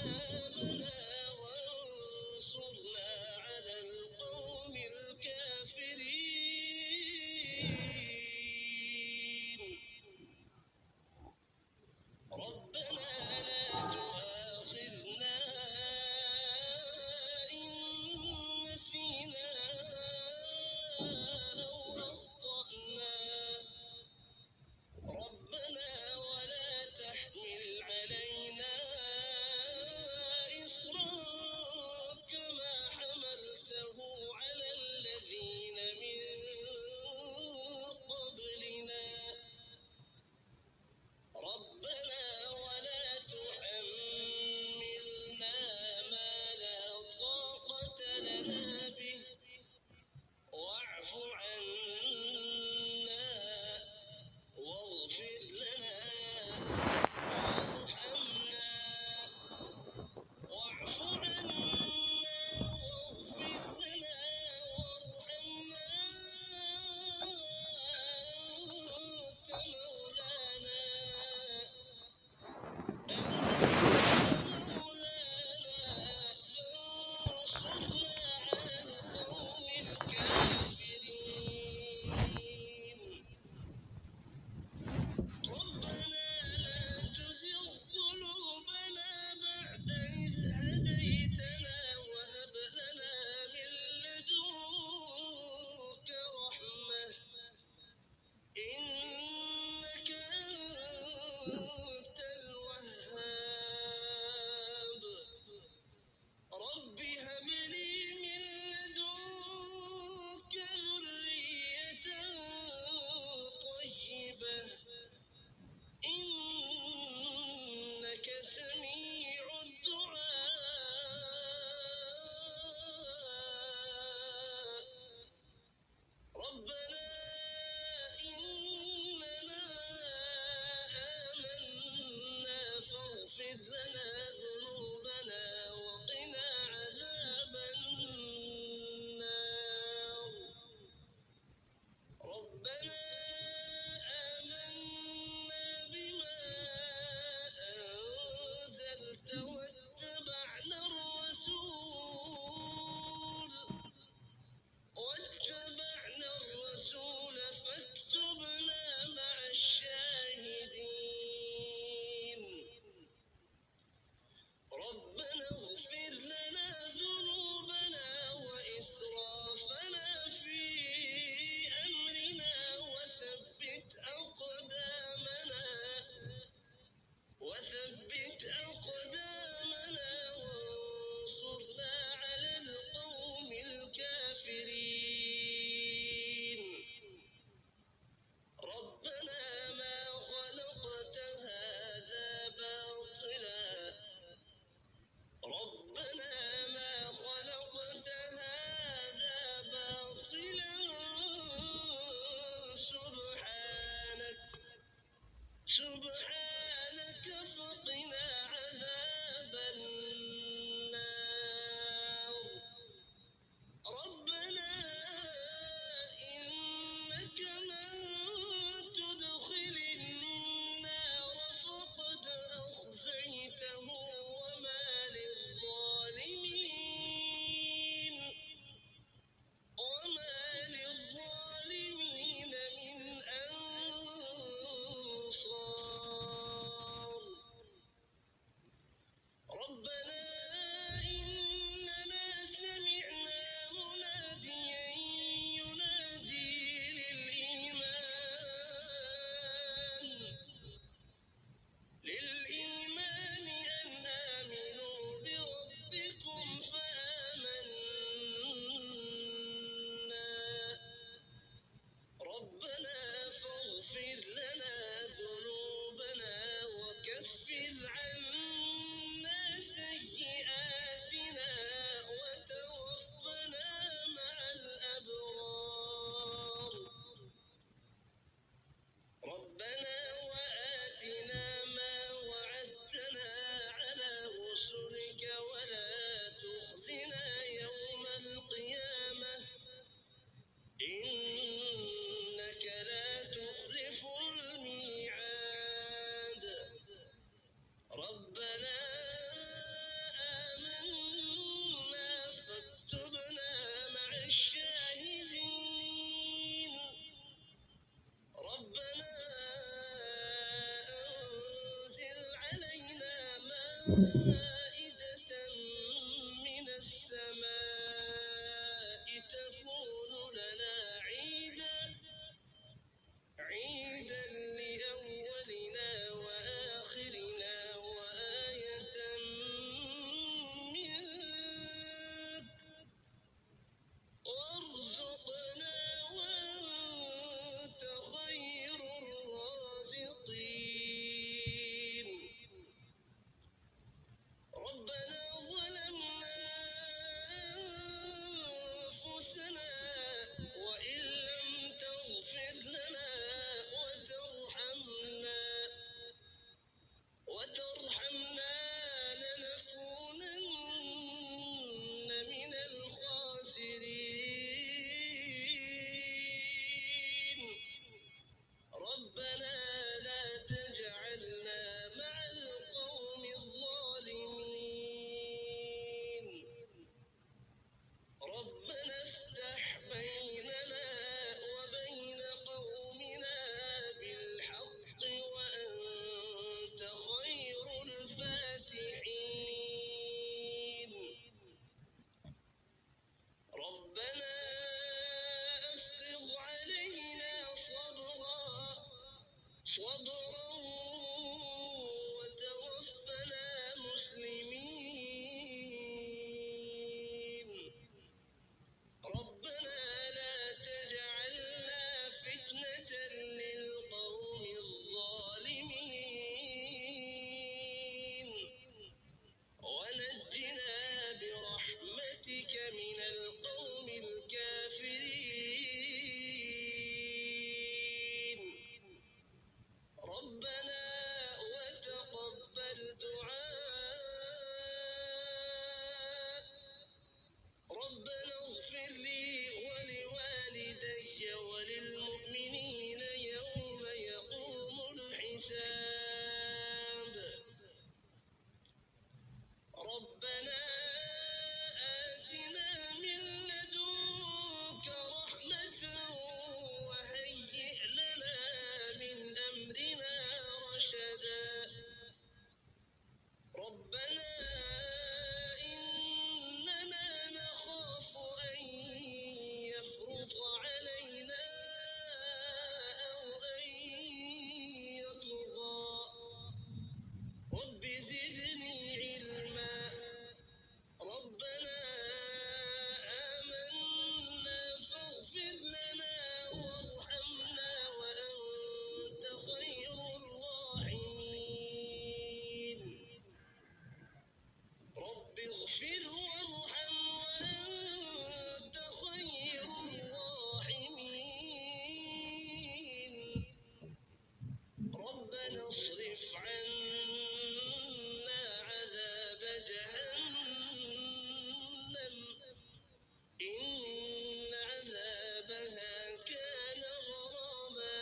آمنا وانصرنا على القوم الكافرين ربنا لا تؤاخذنا إن نسينا أو أخطأنا ربنا ولا تحمل علينا مائدة من السماء تكون لنا عيدا لأولنا وآخرنا وآية منك وارزقنا وأنت خير الرازقين. ربنا ظلمنا أنفسنا وإن لم تغفر لنا وترحمنا لنكونن من الخاسرين. ربنا لا تجعلنا مع القوم الظالمين. ربنا افتح بيننا وبين قومنا بالحق وأنت خير الفاتحين. ربنا أفرغ علينا صبرا وتوفنا مسلمين. ربنا لا تجعلنا فتنة للقوم الظالمين ونجنا برحمتك من القوم الكافرين. ربنا وتقبل دعاء. ربنا اغفر لي ولوالدي وللمؤمنين يوم يقوم الحساب. ربنا آتنا من لدنك رحمة وهيئ لنا من أمرنا رشدا. ربنا إننا نخاف أن يفرط علينا أو أن يطغى. رب زدني علما. ربنا آمنا فاغفر لنا وارحمنا وأنت خير الراحمين. رب اغفر وارحم وأنت خير الراحمين. ربنا اصرف عنا عذاب جهنم إن عذابها كان غراما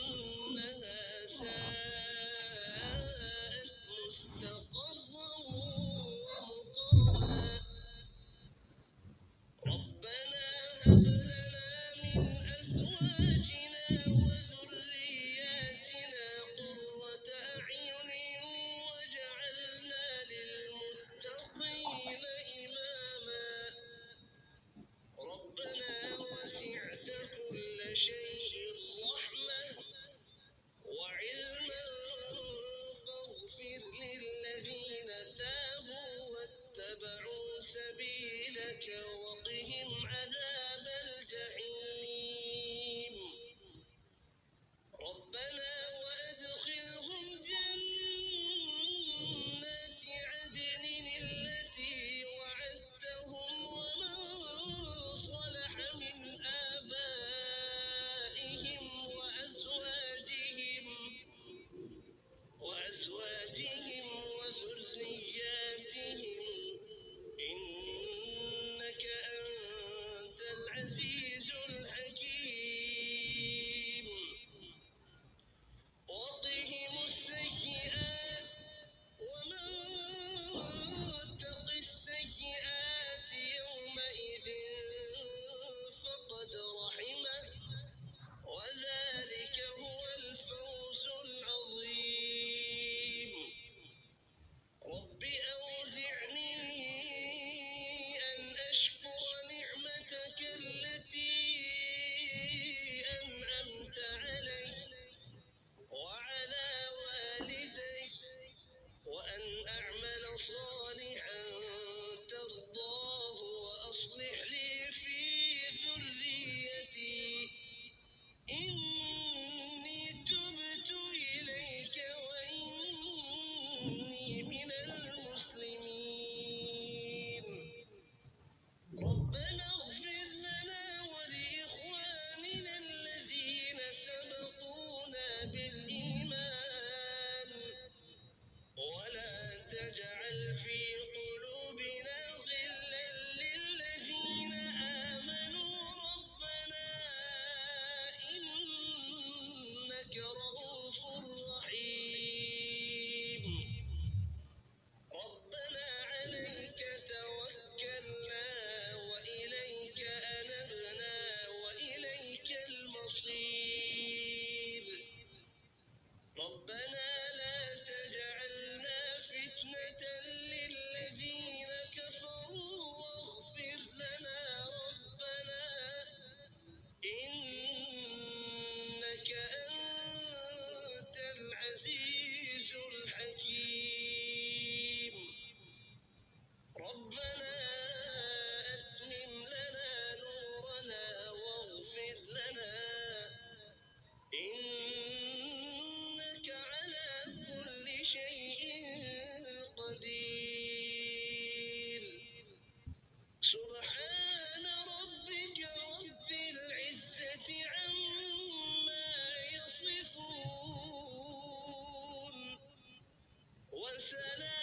إنها ساءت مستقرا ومقاما. ربنا هب لنا من أزواجنا وذرياتنا قرة أعين واجعلنا للمتقين إماما. ربنا وسعت كل شيء رحمة وعلما فاغفر للذين تابوا واتبعوا سبيلك وقهم عذاب الجحيم. ربنا وأدخلهم جنات عدن التي وعدتهم ومن صلح من آبائهم وأزواجهم وذرياتهم إنك صالحا ترضاه وأصلح لي في ذريتي إني تبت إليك وإني من المسلمين ربنا اغفر لنا ولإخواننا الذين سبقونا بالإيمان ولا تجعل في قلوبنا غلا للذين آمنوا ربنا إنك رؤوف رحيم ربنا عليك توكلنا وإليك أنبنا وإليك المصير ربنا لا تجعلنا فتنة للذين كفروا واغفر لنا ربنا إنك أنت العزيز الحكيم ربنا أتمم لنا نورنا واغفر لنا إنك على كل شيء قدير سبحان ربك رب العزة عما يصفون وسلام